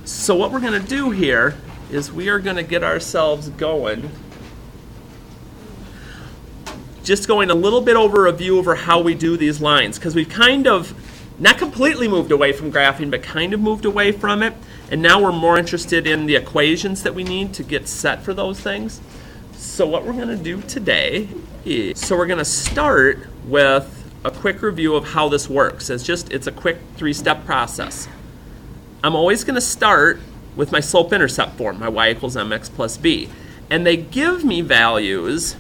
So what we're going to do here is we are going to get ourselves going. Just going a little bit over a view over how we do these lines, because we've kind of not completely moved away from graphing, but kind of moved away from it. And now we're more interested in the equations that we need to get set for those things. So what we're going to do today is, we're going to start with a quick review of how this works. It's a quick 3-step process. I'm always going to start with my slope-intercept form, my y equals mx plus b. And they give me values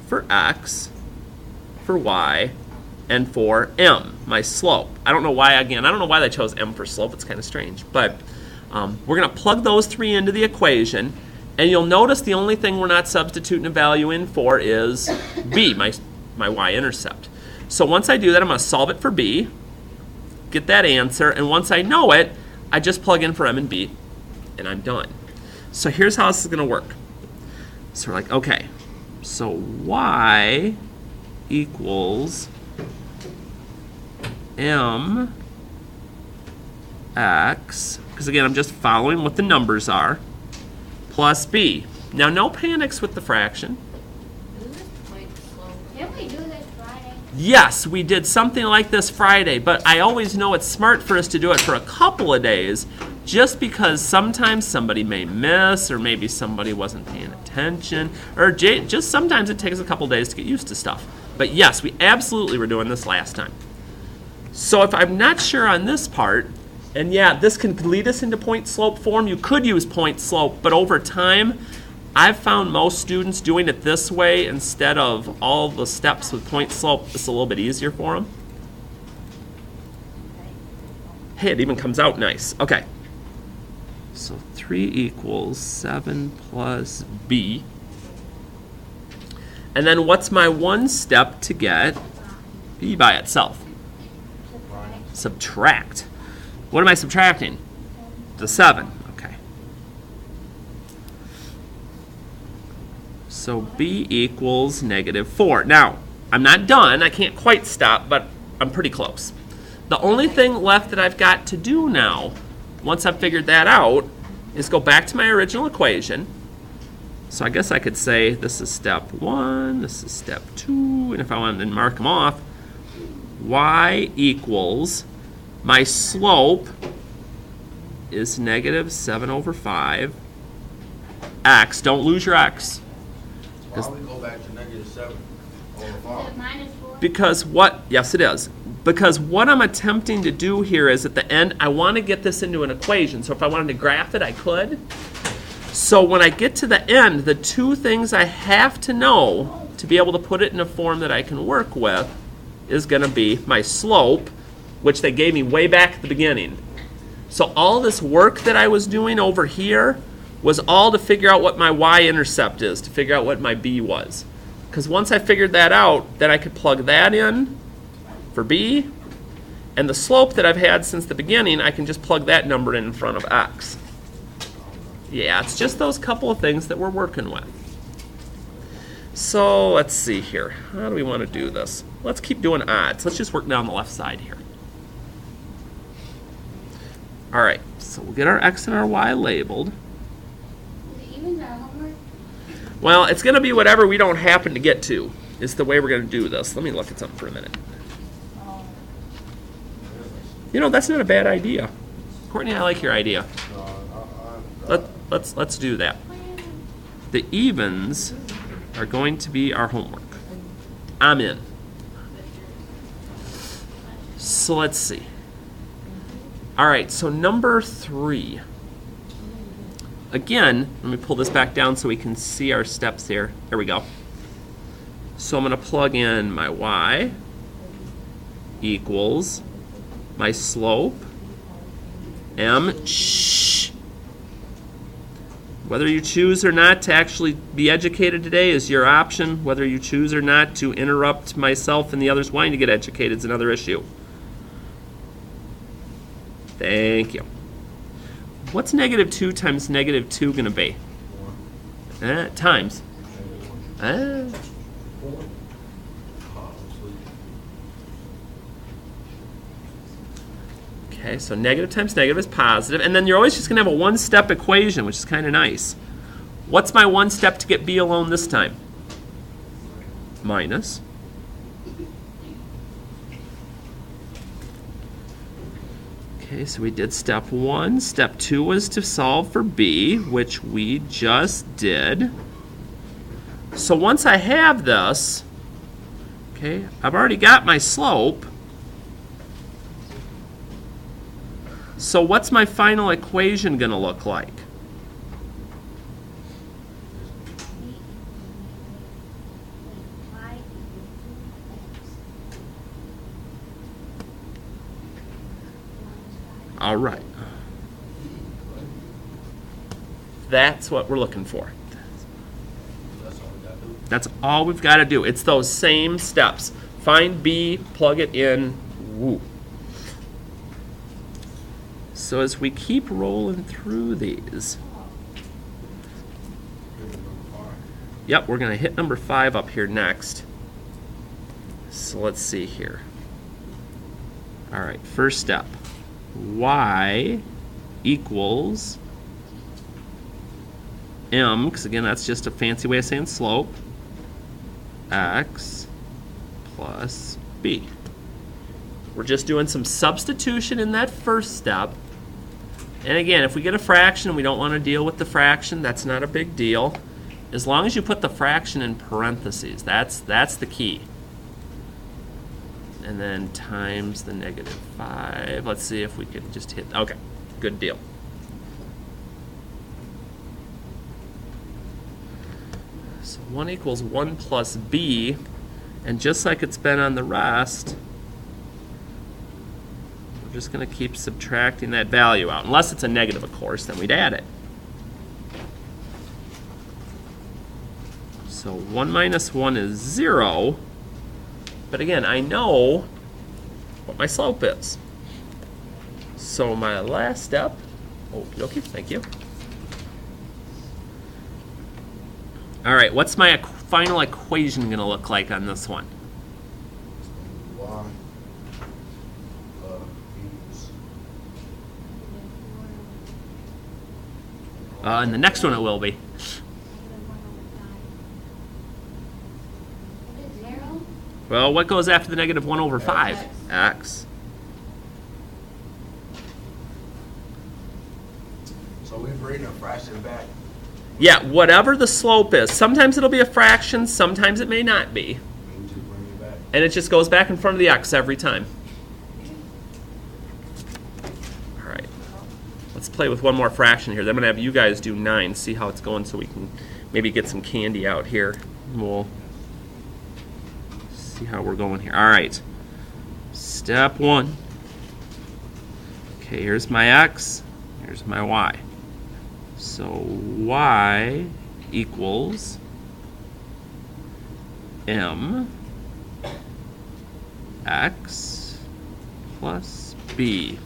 for x, for y, and for m, my slope. I don't know why they chose m for slope. It's kind of strange. But we're going to plug those 3 into the equation. And you'll notice the only thing we're not substituting a value in for is b, my y-intercept. So once I do that, I'm going to solve it for b, get that answer, and once I know it, I just plug in for m and b, and I'm done. So here's how this is going to work. So we're like, okay, so y equals m x, because again, I'm just following what the numbers are, plus b. Now, no panics with the fraction. Didn't we do this Friday? Yes, we did something like this Friday, but I always know it's smart for us to do it for a couple of days, just because sometimes somebody may miss, or maybe somebody wasn't paying attention, or just sometimes it takes a couple days to get used to stuff. But yes, we absolutely were doing this last time. So if I'm not sure on this part, and yeah, this can lead us into point slope form. You could use point slope, but over time, I've found most students doing it this way instead of all the steps with point slope. It's a little bit easier for them. Hey, it even comes out nice. Okay. So 3 equals 7 plus b. And then what's my one step to get b by itself? Subtract. What am I subtracting? The 7. Okay. So b equals -4. Now, I'm not done. I can't quite stop, but I'm pretty close. The only thing left that I've got to do now, once I've figured that out, is go back to my original equation. So I guess I could say this is step 1, this is step 2, and if I wanted to mark them off, y equals, my slope is -7/5. X, don't lose your x. Why would we go back to -7/5? Is it -4? Because yes it is. Because what I'm attempting to do here is at the end, I want to get this into an equation. So if I wanted to graph it, I could. So when I get to the end, the 2 things I have to know to be able to put it in a form that I can work with is going to be my slope, which they gave me way back at the beginning. So all this work that I was doing over here was all to figure out what my y-intercept is, to figure out what my b was. Because once I figured that out, then I could plug that in for b, and the slope that I've had since the beginning, I can just plug that number in front of x. Yeah, it's just those couple of things that we're working with. So let's see here. How do we want to do this? Let's keep doing odds. Let's just work down the left side here. All right, so we'll get our x and our y labeled. Is it even our homework? Well, it's going to be whatever we don't happen to get to, is the way we're going to do this. Let me look at something for a minute. You know, that's not a bad idea. Courtney, I like your idea. Let's do that. The evens are going to be our homework. I'm in. So let's see. All right, so number 3. Again, let me pull this back down so we can see our steps here. There we go. So I'm going to plug in my y equals my slope, m, shh. Whether you choose or not to actually be educated today is your option. Whether you choose or not to interrupt myself and the others wanting to get educated is another issue. Thank you. What's -2 times -2 going to be? Times. Okay, so negative times negative is positive, and then you're always just going to have a one-step equation, which is kind of nice. What's my one step to get b alone this time? Minus. Okay, so we did step 1. Step 2 was to solve for b, which we just did. So once I have this, okay, I've already got my slope. So what's my final equation going to look like? All right. That's what we're looking for. That's all we've got to do. It's those same steps. Find B, plug it in, woo. So as we keep rolling through these, yep, we're going to hit number 5 up here next. So let's see here. All right, first step. Y equals m, because again, that's just a fancy way of saying slope, x plus b. We're just doing some substitution in that first step. And again, if we get a fraction, we don't want to deal with the fraction. That's not a big deal. As long as you put the fraction in parentheses, that's the key. And then times the negative 5. Let's see if we can just hit, okay, good deal. So 1 equals 1 plus b, and just like it's been on the rest, we're just going to keep subtracting that value out. Unless it's a negative, of course, then we'd add it. So 1 minus 1 is 0. But again, I know what my slope is. So my last step, okay, thank you. All right, what's my final equation going to look like on this one? Y And the next one it will be. Well, what goes after the negative 1 over 5? X. So we bring a fraction back. Yeah, whatever the slope is. Sometimes it'll be a fraction, sometimes it may not be. We just bring it back. And it just goes back in front of the x every time. All right. Let's play with one more fraction here. Then I'm going to have you guys do 9, see how it's going so we can maybe get some candy out here. We'll see how we're going here. All right. Step 1. Okay, here's my x, here's my y. So y equals m x plus b.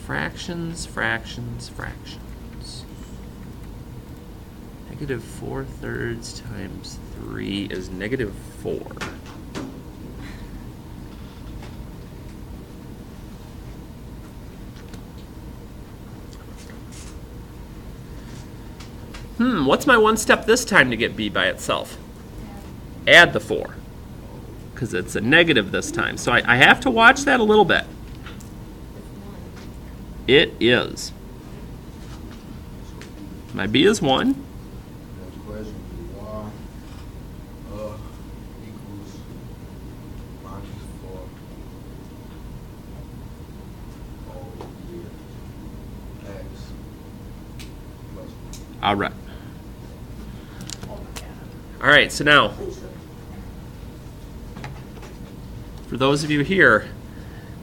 Fractions, fractions, fractions. Negative 4/3 times 3 is negative 4. What's my one step this time to get b by itself? Add the 4, because it's a negative this time. So I have to watch that a little bit. It is. My b is 1. Next question is y equals minus 4 over x plus b. All right. All right, so now, for those of you here,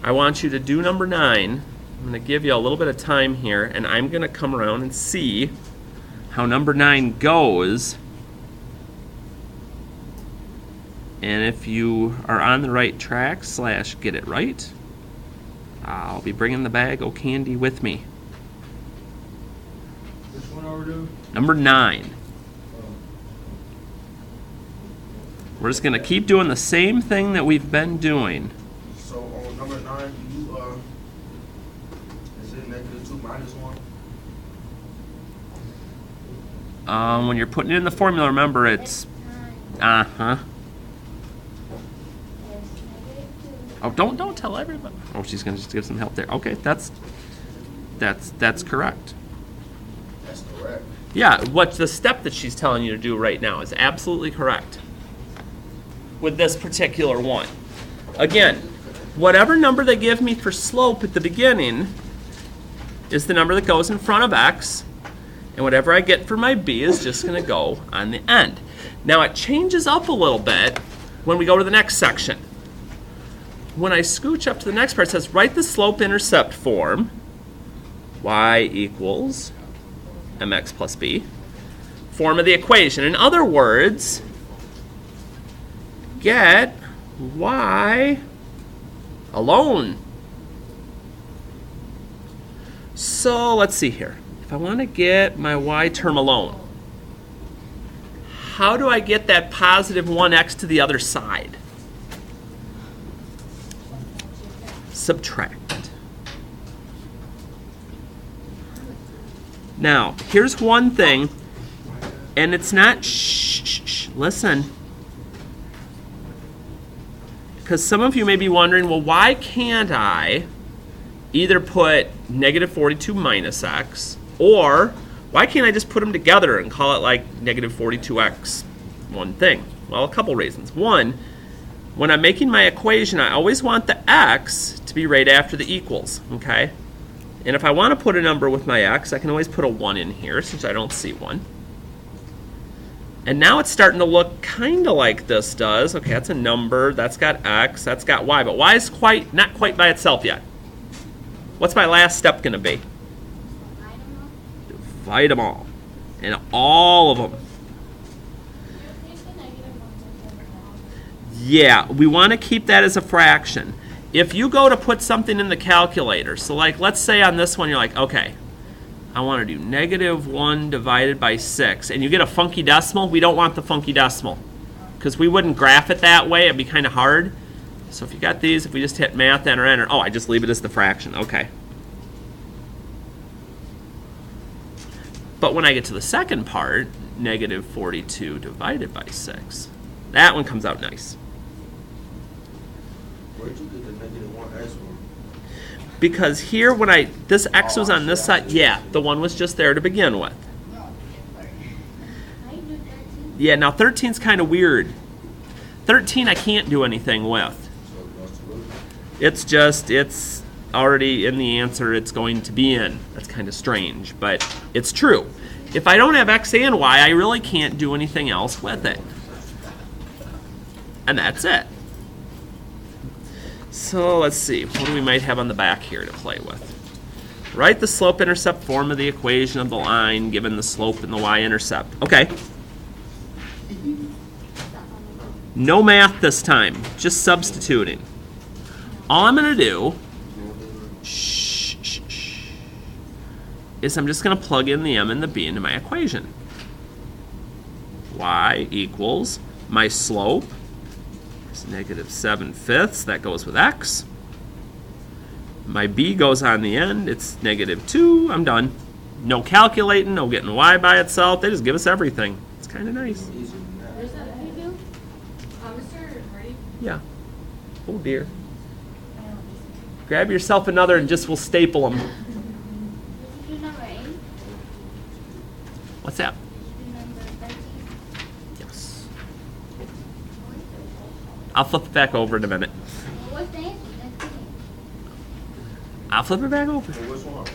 I want you to do number 9. I'm going to give you a little bit of time here, and I'm going to come around and see how number 9 goes. And if you are on the right track / get it right, I'll be bringing the bag of candy with me. Which one are we doing? Number 9. We're just going to keep doing the same thing that we've been doing. So on 42 minus 1. When you're putting it in the formula, remember it's Time. Oh, don't tell everybody. Oh, she's gonna just give some help there. Okay, that's correct. That's correct. Yeah, what the step that she's telling you to do right now is absolutely correct. With this particular one, again, whatever number they give me for slope at the beginning is the number that goes in front of x. And whatever I get for my b is just going to go on the end. Now it changes up a little bit when we go to the next section. When I scooch up to the next part, it says write the slope-intercept form, y equals mx plus b, form of the equation. In other words, get y alone. So let's see here. If I want to get my y term alone, how do I get that positive 1x to the other side? Subtract. Now, here's one thing, and it's not shh, listen. Because some of you may be wondering, well, why can't I either put negative 42 minus x, or why can't I just put them together and call it like negative 42x one thing? Well, a couple reasons. One, when I'm making my equation, I always want the x to be right after the equals, okay? And if I want to put a number with my x, I can always put a 1 in here since I don't see one. And now it's starting to look kind of like this does. Okay, that's a number, that's got x, that's got y, but y is not quite by itself yet. What's my last step going to be? Divide them all. And all of them. Yeah, we want to keep that as a fraction. If you go to put something in the calculator, so like let's say on this one you're like, okay, I want to do negative 1 divided by 6, and you get a funky decimal, we don't want the funky decimal because we wouldn't graph it that way. It'd be kind of hard. So if you got these, if we just hit math, enter, oh, I just leave it as the fraction. Okay. But when I get to the second part, negative 42 divided by 6, that one comes out nice. Where'd you get the negative 1x from? Because here, when this x was on this side, yeah, the one was just there to begin with. Yeah, now 13's kind of weird. 13 I can't do anything with. It's already in the answer it's going to be in. That's kind of strange, but it's true. If I don't have x and y, I really can't do anything else with it. And that's it. So let's see, what do we might have on the back here to play with? Write the slope-intercept form of the equation of the line given the slope and the y-intercept. Okay. No math this time, just substituting. All I'm going to do is I'm just going to plug in the m and the b into my equation. Y equals my slope is negative 7/5. That goes with x. My b goes on the end. It's negative 2. I'm done. No calculating, no getting y by itself. They just give us everything. It's kind of nice. There's that how you do? Mr. Harty? Yeah. Oh dear. Grab yourself another and just we'll staple them. Did you do number 8? What's that? Did you do number 13? Yes. I'll flip it back over in a minute. Well, what's the answer? That's it. I'll flip it back over. So which one?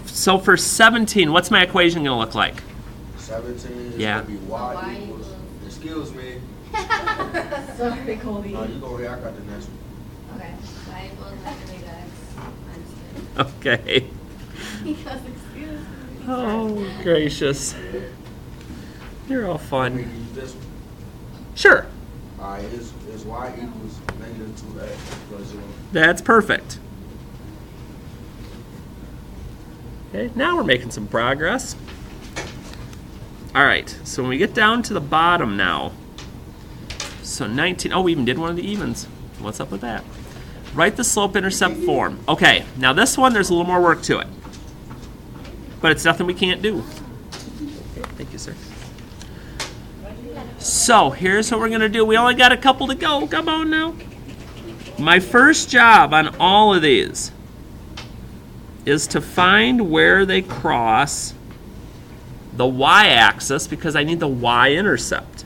So for 17, what's my equation going to look like? 17 is Yeah. going to be y equals. Excuse me. Sorry, Colby. No, you go here. I got the next one. Okay. Y equals negative x minus 2. Okay. Because excuse me. Oh, gracious. You're all Let me fun. use this one. Sure. Alright, is y equals negative 2x plus 0. That's perfect. Okay, now we're making some progress. All right, so when we get down to the bottom now, so 19, oh, we even did one of the evens. What's up with that? Write the slope-intercept form. Okay, now this one, there's a little more work to it. But it's nothing we can't do. Okay, thank you, sir. So, here's what we're going to do. We only got a couple to go. Come on now. My first job on all of these is to find where they cross the y-axis because I need the y-intercept.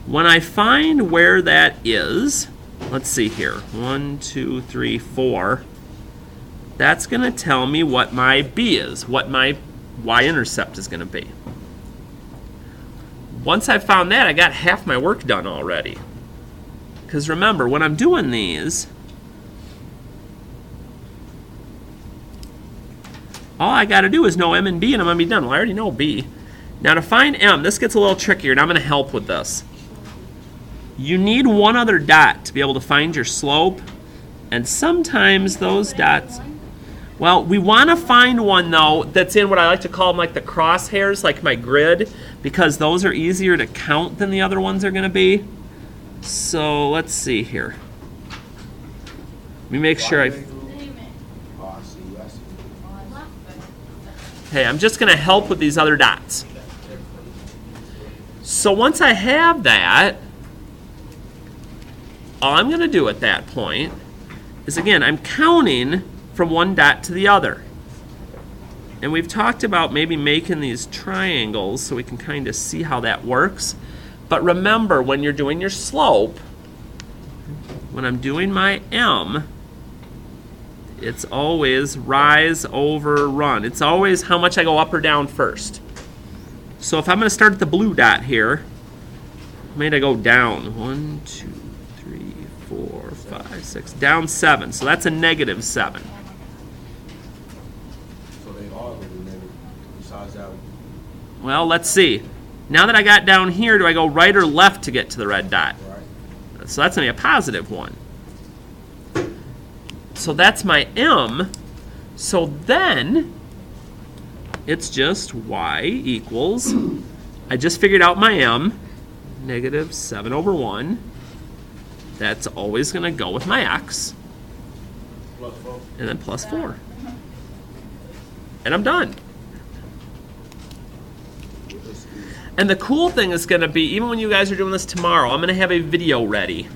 When I find where that is, let's see here, 1, 2, 3, 4, that's going to tell me what my b is, what my y-intercept is going to be. Once I've found that, I got half my work done already. Because remember, when I'm doing these, all I got to do is know m and b, and I'm going to be done. Well, I already know b. Now to find m, this gets a little trickier, and I'm going to help with this. You need one other dot to be able to find your slope, and sometimes those dots... Well, we want to find one, though, that's in what I like to call them like the crosshairs, like my grid, because those are easier to count than the other ones are going to be. So let's see here. Let me make sure I... Hey, I'm just going to help with these other dots. So once I have that, all I'm going to do at that point is, again, I'm counting from one dot to the other. And we've talked about maybe making these triangles so we can kind of see how that works. But remember, when you're doing your slope, when I'm doing my m, it's always rise over run. It's always how much I go up or down first. So if I'm going to start at the blue dot here, I mean I go down 1, 2, 3, 4, 5, 6, down 7. So that's a -7. So they all going to be negative besides that one. Well, let's see. Now that I got down here, do I go right or left to get to the red dot? Right. So that's going to be a +1. So that's my m. So then it's just y equals, I just figured out my m, -7/1. That's always going to go with my x. Plus 4. And then +4. And I'm done. And the cool thing is going to be, even when you guys are doing this tomorrow, I'm going to have a video ready